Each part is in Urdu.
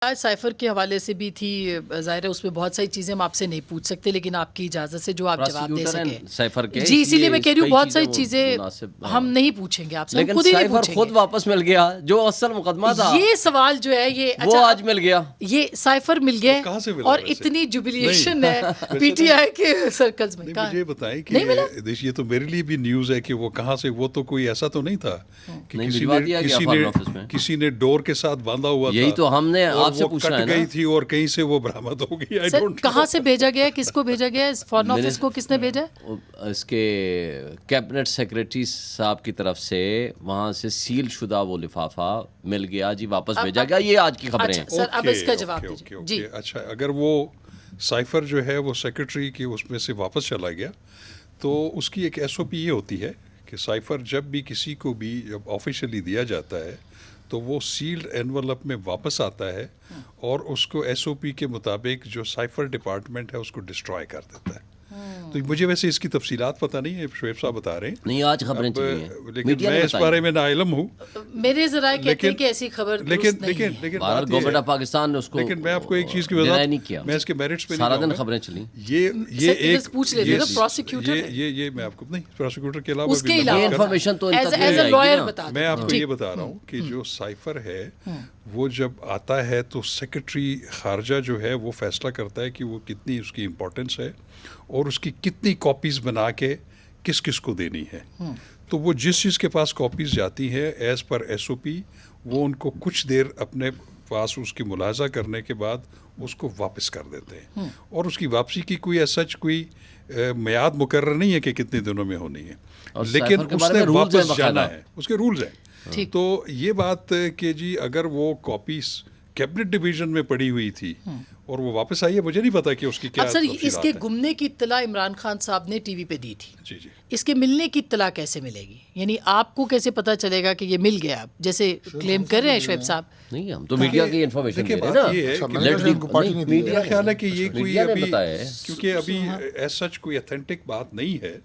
آج سائفر کے حوالے سے بھی تھی، ظاہر ہے اس میں بہت ساری چیزیں ہم آپ سے نہیں پوچھ سکتے، لیکن آپ کی اجازت سے جو آپ جواب دے سکیں جی، اسی لیے میں کہہ رہی ہوں بہت ساری چیزیں ہم نہیں پوچھیں گے آپ سے، ہم خود ہی نہیں پوچھیں گے. خود واپس مل گیا جو اصل مقدمہ تھا، یہ سوال جو ہے یہ وہ آج مل گیا، یہ سائفر مل گیا اور اتنی جوبلیشن ہے پی ٹی آئی کے سرکلز میں. مجھے بتائیں کہ یہ تو میرے لیے بھی نیوز ہے کہ وہ کہاں سے، وہ تو کوئی ایسا تو نہیں تھا کہ کسی نے ڈور کے ساتھ باندھا ہوا تھا. یہی تو ہم نے آپ سے پوچھنا ہے نا تھی اور کہیں سے وہ برآمد ہو گئی. کہاں سے بھیجا گیا ہے، کس کو بھیجا گیا ہے، فارن آفس کو کس نے بھیجا ہے؟ اس کے کیبنٹ سیکریٹری صاحب کی طرف سے وہاں سے سیل شدہ وہ لفافہ مل گیا جی، واپس بھیجا گیا. یہ آج کی خبریں ہیں سر. اب اس کا جواب دیجیے جی. اچھا، اگر وہ سائفر جو ہے وہ سیکریٹری کی اس میں سے واپس چلا گیا تو اس کی ایک ایس او پی یہ ہوتی ہے کہ سائفر جب بھی کسی کو بھی جب آفیشلی دیا جاتا ہے تو وہ سیلڈ انویلپ میں واپس آتا ہے اور اس کو ایس او پی کے مطابق جو سائفر ڈپارٹمنٹ ہے اس کو ڈسٹرائے کر دیتا ہے. تو مجھے ویسے اس کی تفصیلات پتہ نہیں ہے، شعیب صاحب بتا رہے ہیں. نہیں، آج خبریں چلی ہیں، لیکن میں اس بارے میں ناعلم ہوں. میرے ذرائع کہتے ہیں کہ ایسی خبر لیکن گورنمنٹ آف پاکستان نے اس کو، لیکن میں آپ کو ایک چیز کی وضاحت نہیں کیا، میں اس کے میرٹس پہ سارا دن خبریں چلی. یہ ایک پوچھ لیتے ہیں پروسیکیوٹر، یہ میں آپ کو نہیں، پروسیکیوٹر کے علاوہ انفارمیشن تو میں آپ کو یہ بتا رہا ہوں کہ جو سائفر ہے وہ جب آتا ہے تو سیکرٹری خارجہ جو ہے وہ فیصلہ کرتا ہے کہ وہ کتنی اس کی امپورٹنس ہے اور اس کی کتنی کاپیز بنا کے کس کس کو دینی ہے. تو وہ جس چیز کے پاس کاپیز جاتی ہے ایز پر ایس او پی، وہ ان کو کچھ دیر اپنے پاس اس کی ملاحظہ کرنے کے بعد اس کو واپس کر دیتے ہیں. اور اس کی واپسی کی کوئی سچ کوئی میعاد مقرر نہیں ہے کہ کتنے دنوں میں ہونی ہے، لیکن اس نے واپس جانا ہے، اس کے رولز ہیں. تو یہ بات کہ جی اگر وہ کاپیز کیبنٹ ڈویژن میں پڑی ہوئی تھی اور وہ واپس آئی ہے، مجھے نہیں پتا کہ اس کی کیا سر. اس کے گمنے کی اطلاع عمران خان صاحب نے ٹی وی پہ دی تھی. جی جی. اس کے ملنے کی اطلاع کیسے ملے گی؟ یعنی آپ کو کیسے پتا چلے گا کہ یہ مل گیا، جیسے کلیم کر رہے ہیں شعیب صاحب؟ نہیں، ہم تو میڈیا کی انفارمیشن دے رہے ہیں نا. میرا خیال ہے کہ یہ کوئی ابھی، کیونکہ ابھی ایز سچ کوئی اتھینٹک بات نہیں ہے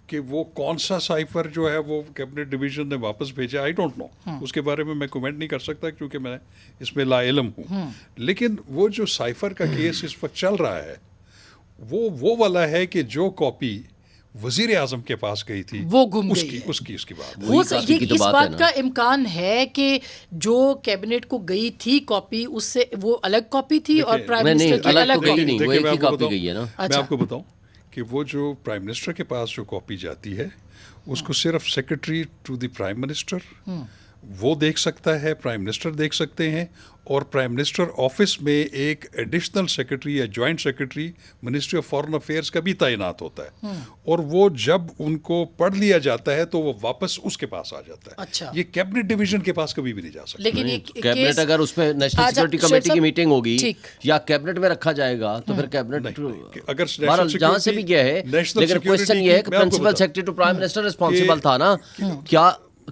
کہ وہ کون سا سائفر جو ہے وہ کیبنٹ ڈویژن نے واپس بھیجا. آئی ڈونٹ نو، اس کے بارے میں کومنٹ نہیں کر سکتا کیونکہ میں اس میں لا علم ہوں. لیکن وہ جو سائفر کا کیس اس وقت چل رہا ہے وہ والا ہے کہ جو کاپی وزیر اعظم کے پاس گئی تھی وہ گم گئی، اس کی بات. اس بات کا امکان ہے کہ جو کیبنٹ کو گئی تھی کاپی، اس سے وہ الگ کاپی تھی اور پرائم منسٹر کی الگ کاپی. میں آپ کو بتاؤں کہ وہ جو پرائم منسٹر کے پاس جو کاپی جاتی ہے اس کو صرف secretary to the prime minister وہ دیکھ سکتا ہے، پرائم منسٹر دیکھ سکتے ہیں، اور پرائم منسٹر آفس میں ایک ایڈیشنل سیکرٹری یا joint secretary ministry of foreign affairs کا بھی تعینات ہوتا ہے، اور وہ جب ان کو پڑھ لیا جاتا ہے تو وہ واپس اس کے پاس آ جاتا ہے. اچھا. یہ کیبنٹ ڈویژن کے پاس کبھی بھی نہیں جا سکتا. لیکن کیبنٹ اگر اس میں نیشنل سیکورٹی کمیٹی کی میٹنگ ہوگی یا کیبنٹ میں رکھا جائے گا تو پھر کیبنٹ اگر جہاں سے بھی گیا ہے، لیکن کوشچن یہ ہے کہ principal secretary to prime minister responsible تھا نا.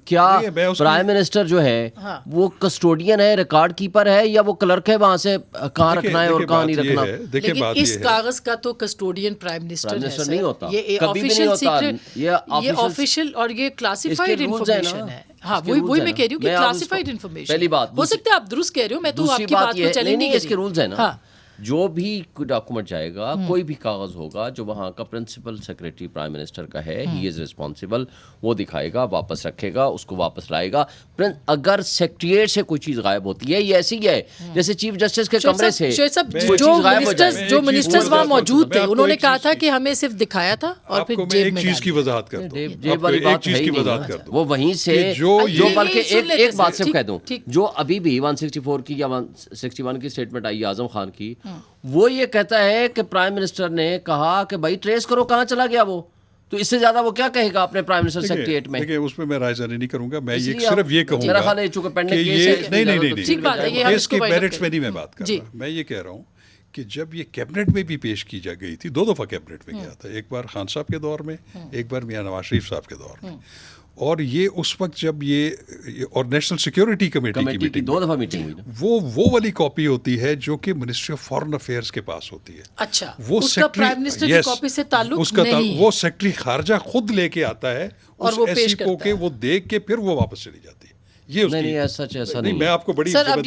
کیا پرائم منسٹر جو ہے وہ کسٹوڈین ہے، ریکارڈ کیپر ہے، یا وہ کلرک ہے وہاں سے کہاں رکھنا ہے اور کہاں نہیں رکھنا؟ لیکن اس کاغذ کا تو کسٹوڈین پرائم منسٹر نہیں ہوتا، یہ آفیشیل سیکرٹ، یہ آفیشیل اور یہ کلاسیفائڈ انفارمیشن ہے. ہاں وہی میں کہہ رہی ہوں کہ کلاسیفائڈ انفارمیشن. پہلی بات ہو سکتا ہے آپ درست کہہ رہے ہو، میں تو آپ کی بات کو چیلنج نہیں. اس کے رولز ہیں نا. جو بھی ڈاکومنٹ جائے گا، کوئی بھی کاغذ ہوگا جو وہاں کا پرنسپل سیکرٹری پرائم منسٹر کا ہے، ہی از رسپانسبل، وہ دکھائے گا، واپس رکھے گا، اس کو واپس لائے گا. اگر سیکریٹریٹ سے کوئی چیز غائب ہوتی ہے، یہ ایسی ہے جیسے چیف جسٹس کے کمرے سے جو منسٹرز وہاں موجود تھے انہوں نے کہا تھا کہ ہمیں صرف دکھایا تھا اور پھر ایک چیز کی وضاحت کر دوں، جیب والی بات ہے ہی نہیں. وہ وہیں سے جو، بلکہ ایک بات صرف کہہ دوں، جو ابھی بھی 164 کی یا 161 کی اسٹیٹمنٹ آئی اعظم خان کی، وہ یہ کہتا ہے کہ پرائم منسٹر نے کہا کہ بھائی ٹریس کرو کہاں چلا گیا وہ. تو اس سے زیادہ وہ کیا کہے گا اپنے پرائم منسٹر سیکریٹریٹ میں؟ دیکھیں اس میں رائے نہیں کروں گا. میں صرف یہ کہوں گا، میرا خیال ہے چونکہ پینڈنگ کیس ہے. نہیں، کیس کے میرٹس میں نہیں میں بات کر رہا. میں یہ کہہ رہا ہوں کہ جب یہ کیبنٹ میں بھی پیش کی جا گئی تھی، 2 دفعہ کیبنٹ میں گیا تھا، ایک بار خان صاحب کے دور میں، ایک بار میاں نواز شریف صاحب کے دور میں، اور یہ اس وقت جب یہ اور نیشنل سیکیورٹی کمیٹی کی میٹنگ 2 دفعہ میٹنگ ہوئی، وہ والی کاپی ہوتی ہے جو کہ منسٹری آف فارن افیئرس کے پاس ہوتی ہے. اچھا، وہ پرائم منسٹر کی کاپی سے تعلق نہیں، وہ سیکرٹری خارجہ خود لے کے آتا ہے اور وہ پیش کرتا ہے، وہ دیکھ کے پھر وہ واپس چلی جاتی ہے. یہ ایسا نہیں. میں آپ کو بڑی ذمہ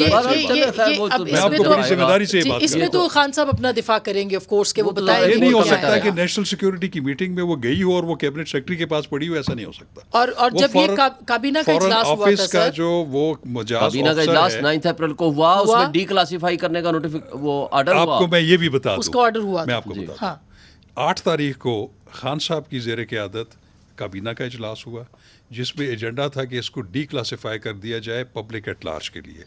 داری سے بات اس میں تو خان صاحب اپنا دفاع کریں گے آف کورس کہ وہ بتائیں. یہ نہیں ہو سکتا کہ نیشنل سیکورٹی کی میٹنگ میں وہ گئی ہو اور وہ کیبنٹ سیکرٹری کے پاس پڑی ہو, ایسا نہیں ہو سکتا. اور جب یہ کابینہ کا اجلاس ہوا تھا کا جو وہ کابینہ کا اجلاس 9 اپریل کو ہوا, اس میں ڈی کلاسیفائی کرنے کا وہ آرڈر ہوا. آپ کو میں یہ بھی بتا دوں, اس کا آرڈر ہوا, میں آپ کو بتا دوں. 8 تاریخ کو خان صاحب کی زیر قیادت کابینہ کا اجلاس ہوا جس میں ایجنڈا تھا کہ اس کو ڈی کلاسیفائی کر دیا جائے پبلک ایٹ لارج کے لیے.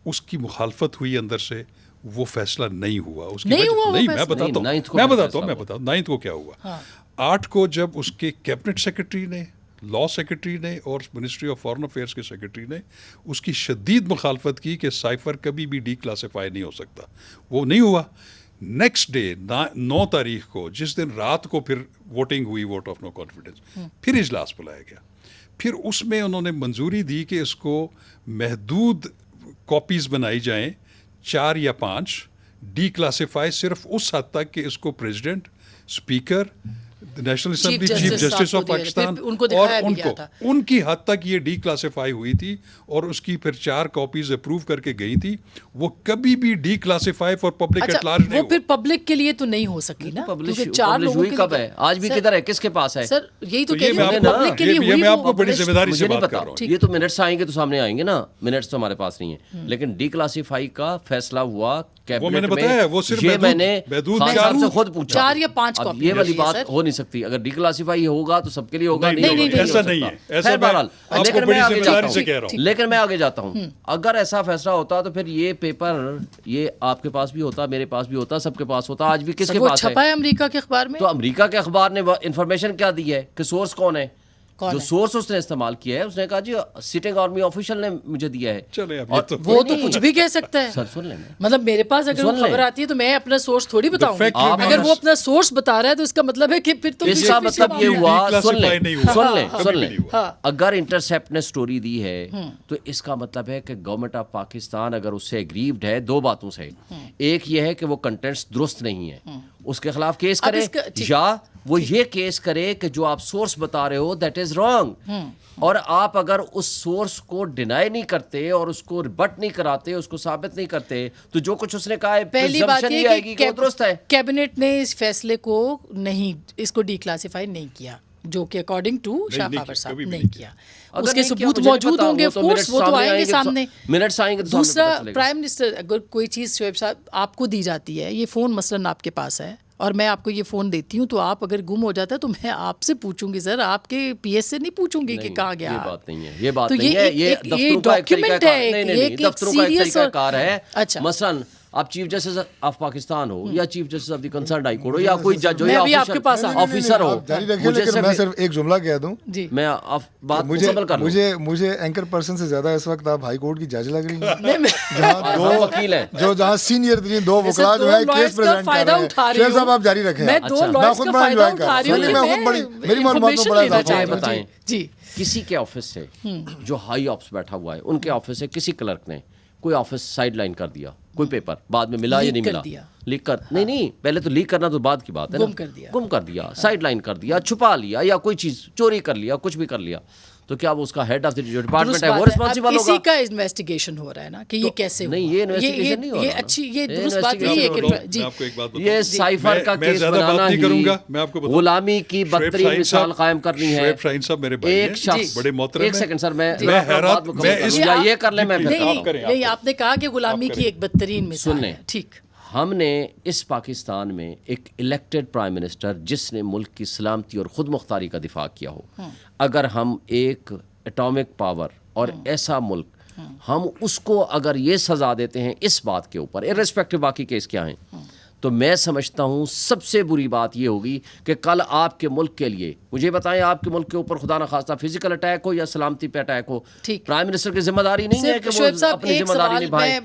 اس کی مخالفت ہوئی اندر سے, وہ فیصلہ نہیں ہوا. اس کی نہیں, میں بتاتا ہوں 9 کو کیا ہوا. 8 کو جب اس کے کیبنٹ سیکرٹری نے, لا سیکرٹری نے اور منسٹری آف فارن افیئرس کے سیکرٹری نے اس کی شدید مخالفت کی کہ سائفر کبھی بھی ڈی کلاسیفائی نہیں ہو سکتا. وہ نہیں ہوا. نیکسٹ ڈے 9 تاریخ کو, جس دن رات کو پھر ووٹنگ ہوئی, ووٹ آف نو کانفیڈنس, پھر اجلاس بلایا گیا. پھر اس میں انہوں نے منظوری دی کہ اس کو محدود کاپیز بنائی جائیں, 4 یا 5, ڈی کلاسیفائی صرف اس حد تک کہ اس کو president, speaker, national assembly, chief justice of Pakistan اور ان کی حد تک یہ ڈی کلاسیفائی ہوئی تھی, اور اس کی پھر 4 کاپیز اپروو کر کے گئی تھی. وہ کبھی بھی declassify for public at large نہیں. وہ پھر پبلک کے لیے تو نہیں ہو سکی نا, کیونکہ 4 لوگوں کے کب ہے, آج بھی کدھر ہے, کس کے پاس ہے سر؟ یہی تو کہہ رہے ہیں پبلک کے لیے ہوئی. میں آپ کو بڑی ذمہ داری سے بات کر رہا ہوں. یہ تو منٹس آئیں گے تو سامنے آئیں گے نا, منٹس تو ہمارے پاس نہیں ہیں, لیکن ڈی کلاسیفائی کا فیصلہ ہوا کیبنٹ میں. یہ میں نے خان صاحب سے خود پوچھا, 4 یا 5 کاپی. یہ والی بات ہو نہیں سکتی. اگر ڈی کلاسیفائی ہوگا تو سب کے لیے ہوگا, ایسا نہیں ہے. لیکن میں آگے جاتا ہوں. اگر ایسا فیصلہ ہوتا تو پھر یہ پیپر, یہ آپ کے پاس بھی ہوتا, میرے پاس بھی ہوتا, سب کے پاس ہوتا. آج بھی کس کے پاس چھپا ہے امریکہ کے اخبار میں. تو امریکہ کے اخبار نے انفارمیشن کیا دی ہے کہ سورس کون ہے. جو سورس اس نے استعمال کیا ہے, اس نے کہا جی سٹنگ آرمی آفیشل نے مجھے دیا ہے. وہ تو کچھ بھی کہہ سکتا ہے. سر سن لیں, مطلب میرے پاس اگر خبر آتی ہے تو میں اپنا سورس تھوڑی بتاؤں گا. اگر وہ اپنا سورس بتا رہا ہے تو اس کا مطلب ہے کہ پھر تو اس کا مطلب یہ ہوا. سن لیں, اگر انٹرسیپٹ نے سٹوری دی ہے تو اس کا مطلب ہے کہ گورنمنٹ آف پاکستان اگر اس سے ایگریوڈ ہے 2 باتوں سے. ایک یہ ہے کہ وہ کنٹینٹس درست نہیں ہے, اس کے خلاف کیس کرے, یا وہ یہ کیس کرے کہ جو آپ سورس بتا رہے ہو دیٹ از رانگ. اور آپ اگر اس سورس کو ڈینائی نہیں کرتے اور اس کو ریبٹ نہیں کراتے, اس کو ثابت نہیں کرتے, تو جو کچھ اس نے کہا ہے پہلی بات یہ آئے گی کہ وہ درست ہے. کیبنٹ نے اس فیصلے کو نہیں, اس کو ڈی کلاسیفائی نہیں کیا, جو کہ اکارڈنگ ٹو شاہ بابر صاحب نہیں کیا. اس کے ثبوت موجود ہوں گے, وہ تو آئیں گے سامنے. منٹس آئیں گے. دوسرا, پرائم منسٹر اگر کوئی چیز شعیب صاحب آپ کو دی جاتی ہے, یہ فون مثلاً آپ کے پاس ہے اور میں آپ کو یہ فون دیتی ہوں, تو آپ اگر گم ہو جاتا ہے تو میں آپ سے پوچھوں گی سر, آپ کے پی ایس سے نہیں پوچھوں گی کہ کہاں گیا. یہ بات نہیں ہے, یہ بات نہیں ہے, یہ ڈاکیومنٹ ہے, یہ دفتروں کا ایک طریقہ کار ہے. مثلاً آپ چیف جسٹس آف پاکستان ہو یا chief justice of the concerned high court ہو یا کوئی جج ہو یا آفیسر ہو, میں صرف ایک جملہ کہہ دوں. میں بات مکمل کر لوں. مجھے اینکر پرسن سے زیادہ اس وقت آپ ہائی کورٹ کی جج لگ رہی ہیں, جہاں 2 وکیل ہیں, جہاں سینئر 2 وکلا جو ہے کیس پریزنٹ کر رہے ہیں. شیخ صاحب آپ جاری رکھیں. میں خود بڑا انجوائے کر رہا ہوں, میری معلومات کو بڑا اضافہ بتائیں. جی, کسی کے آفس سے جو ہائی آفس بیٹھا ہوا ہے, ان کے آفس سے کسی کلرک نے کوئی آفس سائڈ لائن کر دیا, کوئی پیپر بعد میں ملا یا نہیں ملا, لیک کر نہیں, پہلے تو لیک کرنا تو بعد کی بات ہے نا, گم کر دیا, سائڈ لائن کر دیا, چھپا لیا, یا کوئی چیز چوری کر لیا, کچھ بھی کر لیا, تو کیا وہ اس کا ہیڈ آف دی ڈپارٹمنٹ ہے, وہ ریسپانسبل ہوگا. اسی کا انویسٹیگیشن ہو رہا ہے نا کہ یہ کیسے نہیں, یہ انویسٹیگیشن نہیں ہو رہا. یہ اچھی, یہ درست بات نہیں ہے کہ جی, یہ سائفر کا کیس بنانا ہی غلامی کی بدترین مثال قائم کرنی ہے. ایک شخص, ایک سیکنڈ سر, میں یہ کر لیں, میں نہیں, آپ نے کہا کہ غلامی کی ایک بدترین مثال ہے. ٹھیک, ہم نے اس پاکستان میں ایک الیکٹڈ پرائم منسٹر جس نے ملک کی سلامتی اور خود مختاری کا دفاع کیا ہو, اگر ہم ایک ایٹامک پاور اور ایسا ملک, ہم اس کو اگر یہ سزا دیتے ہیں اس بات کے اوپر, ارسپیکٹو باقی کیس کیا ہیں, تو میں سمجھتا ہوں سب سے بری بات یہ ہوگی کہ کل آپ کے ملک کے لیے, مجھے بتائیں, آپ کے ملک کے اوپر خدا نخواستہ فزیکل اٹیک ہو یا سلامتی پہ اٹیک ہو, پرائم منسٹر کی ذمہ داری نہیں ہے کہ وہ اپنی ذمہ داری نبھائے.